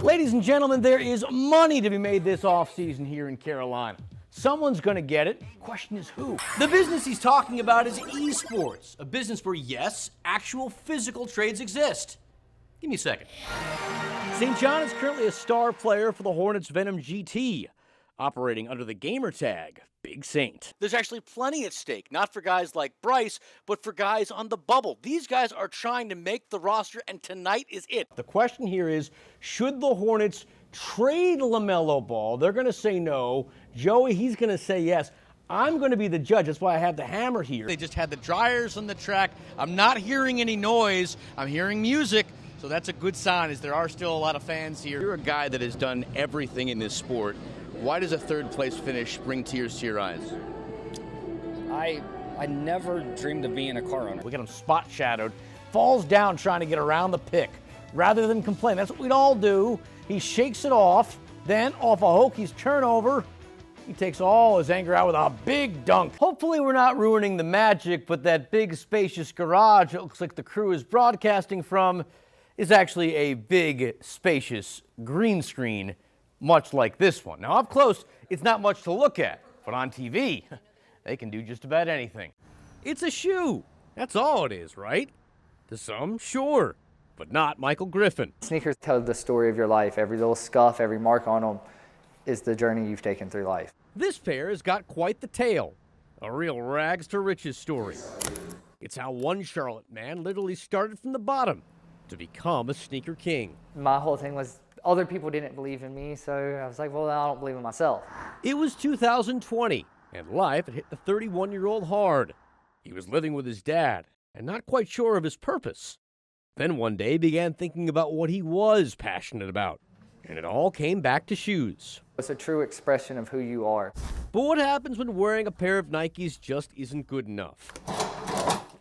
Ladies and gentlemen, there is money to be made this offseason here in Carolina. Someone's going to get it. Question is who? The business he's talking about is esports, a business where, yes, actual physical trades exist. Give me a second. St. John is currently a star player for the Hornets Venom GT, operating under the gamer tag Big Saint. There's actually plenty at stake, not for guys like Bryce, but for guys on the bubble. These guys are trying to make the roster, and tonight is it. The question here is, should the Hornets trade LaMelo Ball? They're going to say no. Joey, he's going to say yes. I'm going to be the judge. That's why I have the hammer here. They just had the dryers on the track. I'm not hearing any noise. I'm hearing music. So that's a good sign, as there are still a lot of fans here. You're a guy that has done everything in this sport. Why does a third-place finish bring tears to your eyes? I never dreamed of being a car owner. We got him spot shadowed, falls down trying to get around the pick. Rather than complain, that's what we'd all do. He shakes it off, then off a Hokies turnover, he takes all his anger out with a big dunk. Hopefully we're not ruining the magic, but that big spacious garage it looks like the crew is broadcasting from is actually a big spacious green screen, much like this one. Now up close, it's not much to look at, but on TV, they can do just about anything. It's a shoe. That's all it is, right? To some, sure, but not Michael Griffin. Sneakers tell the story of your life. Every little scuff, every mark on them is the journey you've taken through life. This pair has got quite the tale. A real rags to riches story. It's how one Charlotte man literally started from the bottom to become a sneaker king. My whole thing was other people didn't believe in me, so I was like, well, I don't believe in myself. It was 2020, and life had hit the 31-year-old hard. He was living with his dad and not quite sure of his purpose. Then one day began thinking about what he was passionate about, and it all came back to shoes. It's a true expression of who you are. But what happens when wearing a pair of Nikes just isn't good enough?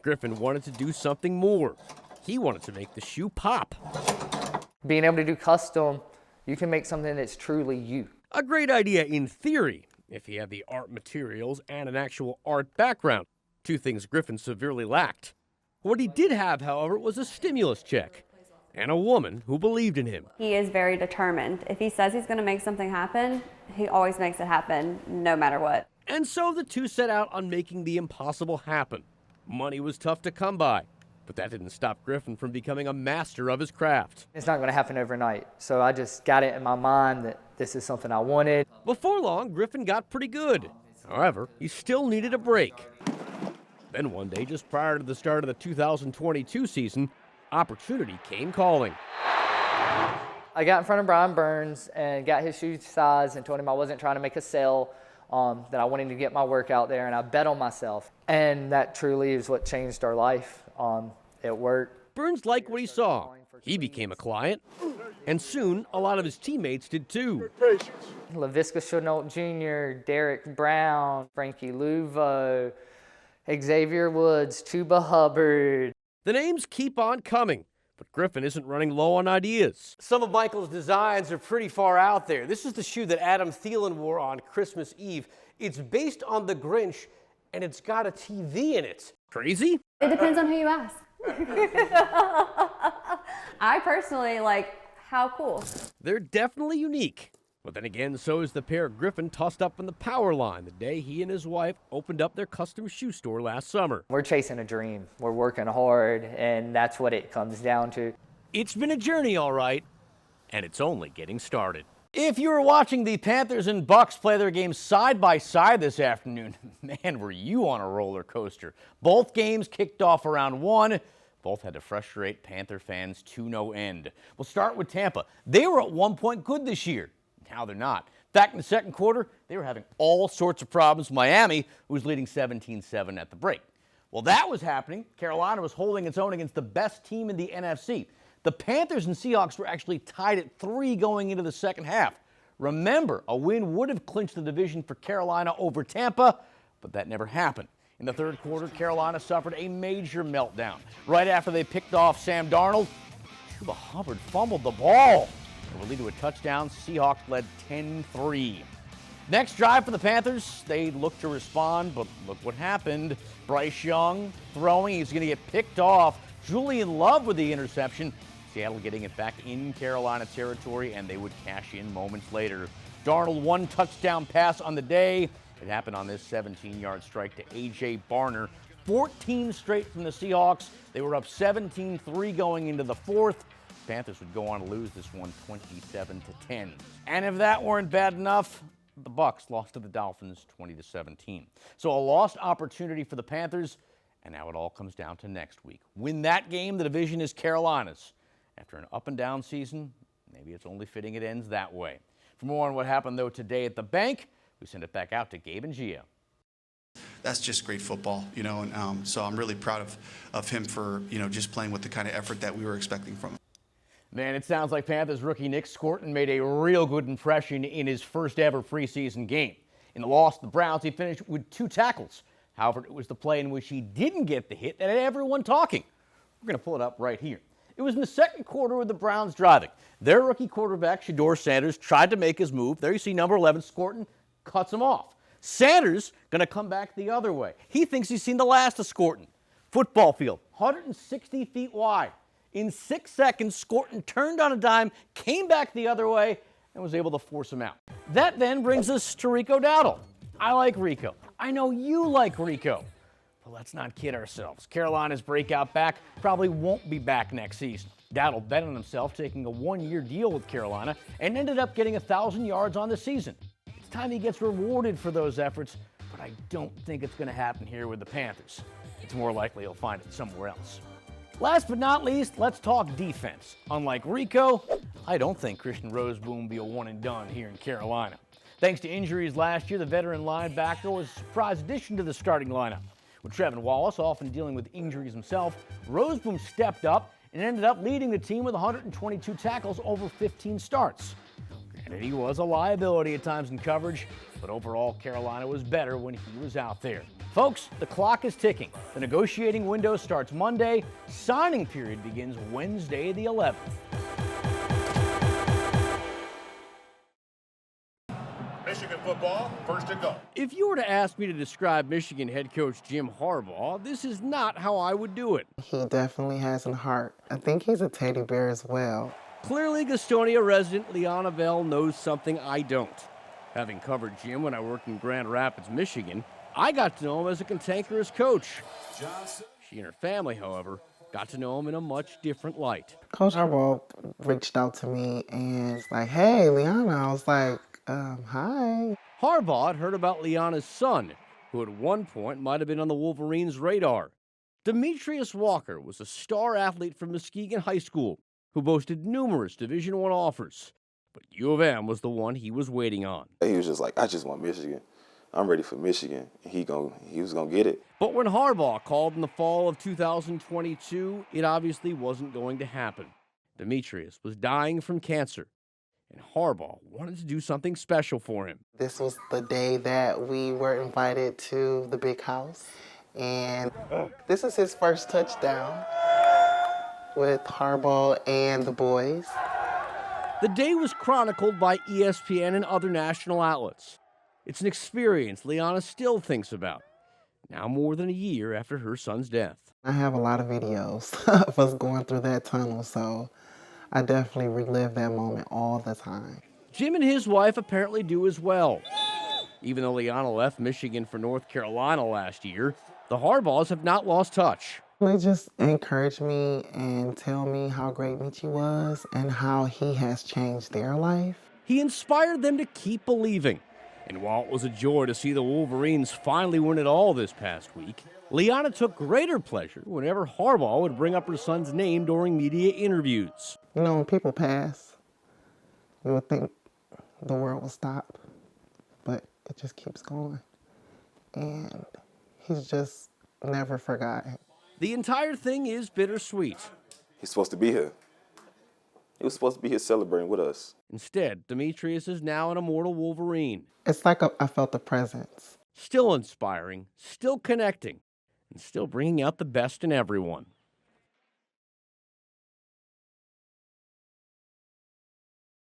Griffin wanted to do something more. He wanted to make the shoe pop. Being able to do custom, you can make something that's truly you. A great idea in theory, if he had the art materials and an actual art background, two things Griffin severely lacked. What he did have, however, was a stimulus check and a woman who believed in him. He is very determined. If he says he's going to make something happen, he always makes it happen, no matter what. And so the two set out on making the impossible happen. Money was tough to come by, but that didn't stop Griffin from becoming a master of his craft. It's not going to happen overnight, so I just got it in my mind that this is something I wanted. Before long, Griffin got pretty good. However, he still needed a break. Then one day, just prior to the start of the 2022 season, opportunity came calling. I got in front of Brian Burns and got his shoe size and told him I wasn't trying to make a sale, that I wanted to get my work out there, and I bet on myself. And that truly is what changed our life. It worked. Burns liked what he saw. He became a client, and soon a lot of his teammates did too. LaVisca Chenault Jr., Derek Brown, Frankie Luvo, Xavier Woods, Chuba Hubbard. The names keep on coming, but Griffin isn't running low on ideas. Some of Michael's designs are pretty far out there. This is the shoe that Adam Thielen wore on Christmas Eve. It's based on the Grinch, and it's got a TV in it. Crazy? It depends on who you ask. I personally how cool. They're definitely unique. But then again, so is the pair Griffin tossed up on the power line the day he and his wife opened up their custom shoe store last summer. We're chasing a dream. We're working hard, and that's what it comes down to. It's been a journey, all right, and it's only getting started. If you were watching the Panthers and Bucks play their games side by side this afternoon, man, were you on a roller coaster. Both games kicked off around 1. Both had to frustrate Panther fans to no end. We'll start with Tampa. They were at one point good this year. Now they're not. Back in the second quarter, they were having all sorts of problems. Miami was leading 17-7 at the break. While that was happening, Carolina was holding its own against the best team in the NFC. The Panthers and Seahawks were actually tied at 3 going into the second half. Remember, a win would have clinched the division for Carolina over Tampa, but that never happened. In the third quarter, Carolina suffered a major meltdown. Right after they picked off Sam Darnold, Chuba Hubbard fumbled the ball. It would lead to a touchdown. Seahawks led 10-3. Next drive for the Panthers, they looked to respond, but look what happened. Bryce Young throwing, he's going to get picked off. Julian Love with the interception. Seattle getting it back in Carolina territory, and they would cash in moments later. Darnold, one touchdown pass on the day. It happened on this 17-yard strike to A.J. Barner. 14 straight from the Seahawks. They were up 17-3 going into the fourth. Panthers would go on to lose this one 27-10. And if that weren't bad enough, the Bucs lost to the Dolphins 20-17. So a lost opportunity for the Panthers, and now it all comes down to next week. Win that game, the division is Carolina's. After an up-and-down season, maybe it's only fitting it ends that way. For more on what happened, though, today at the bank, we send it back out to Gabe and Gia. That's just great football, and so I'm really proud of him for, just playing with the kind of effort that we were expecting from him. Man, it sounds like Panthers rookie Nick Scorton made a real good impression in his first ever preseason game. In the loss to the Browns, he finished with 2 tackles. However, it was the play in which he didn't get the hit that had everyone talking. We're going to pull it up right here. It was in the second quarter with the Browns driving. Their rookie quarterback, Shedeur Sanders, tried to make his move. There you see number 11, Scorton, cuts him off. Sanders going to come back the other way. He thinks he's seen the last of Scorton. Football field, 160 feet wide. In 6 seconds, Scorton turned on a dime, came back the other way, and was able to force him out. That then brings us to Rico Dowdle. I like Rico. I know you like Rico. But let's not kid ourselves. Carolina's breakout back probably won't be back next season. Dowdle bet on himself, taking a 1-year deal with Carolina, and ended up getting 1,000 yards on the season. It's time he gets rewarded for those efforts, but I don't think it's going to happen here with the Panthers. It's more likely he'll find it somewhere else. Last but not least, let's talk defense. Unlike Rico, I don't think Christian Roseboom will be a one-and-done here in Carolina. Thanks to injuries last year, the veteran linebacker was a surprise addition to the starting lineup. With Trevin Wallace often dealing with injuries himself, Roseboom stepped up and ended up leading the team with 122 tackles over 15 starts. Granted, he was a liability at times in coverage, but overall, Carolina was better when he was out there. Folks, the clock is ticking. The negotiating window starts Monday. Signing period begins Wednesday, the 11th. Michigan football, first and goal. If you were to ask me to describe Michigan head coach Jim Harbaugh, this is not how I would do it. He definitely has a heart. I think he's a teddy bear as well. Clearly, Gastonia resident Liana Bell knows something I don't. Having covered Jim when I worked in Grand Rapids, Michigan, I got to know him as a cantankerous coach. She and her family, however, got to know him in a much different light. Coach Harbaugh reached out to me and was like, "Hey, Liana." I was like, hi. Harbaugh had heard about Liana's son, who at one point might have been on the Wolverines' radar. Demetrius Walker was a star athlete from Muskegon High School who boasted numerous Division I offers. But U of M was the one he was waiting on. He was just like, I just want Michigan. I'm ready for Michigan. He was going to get it. But when Harbaugh called in the fall of 2022, it obviously wasn't going to happen. Demetrius was dying from cancer, and Harbaugh wanted to do something special for him. This was the day that we were invited to the big house, and this is his first touchdown with Harbaugh and the boys. The day was chronicled by ESPN and other national outlets. It's an experience Liana still thinks about, now more than a year after her son's death. I have a lot of videos of us going through that tunnel, so I definitely relive that moment all the time. Jim and his wife apparently do as well. Even though Liana left Michigan for North Carolina last year, the Harbaughs have not lost touch. They just encourage me and tell me how great Michi was and how he has changed their life. He inspired them to keep believing. And while it was a joy to see the Wolverines finally win it all this past week, Liana took greater pleasure whenever Harbaugh would bring up her son's name during media interviews. You know, when people pass, you would think the world will stop, but it just keeps going. And he's just never forgotten. The entire thing is bittersweet. He's supposed to be here. He was supposed to be here celebrating with us. Instead, Demetrius is now an immortal Wolverine. It's like I felt the presence. Still inspiring, still connecting, and still bringing out the best in everyone.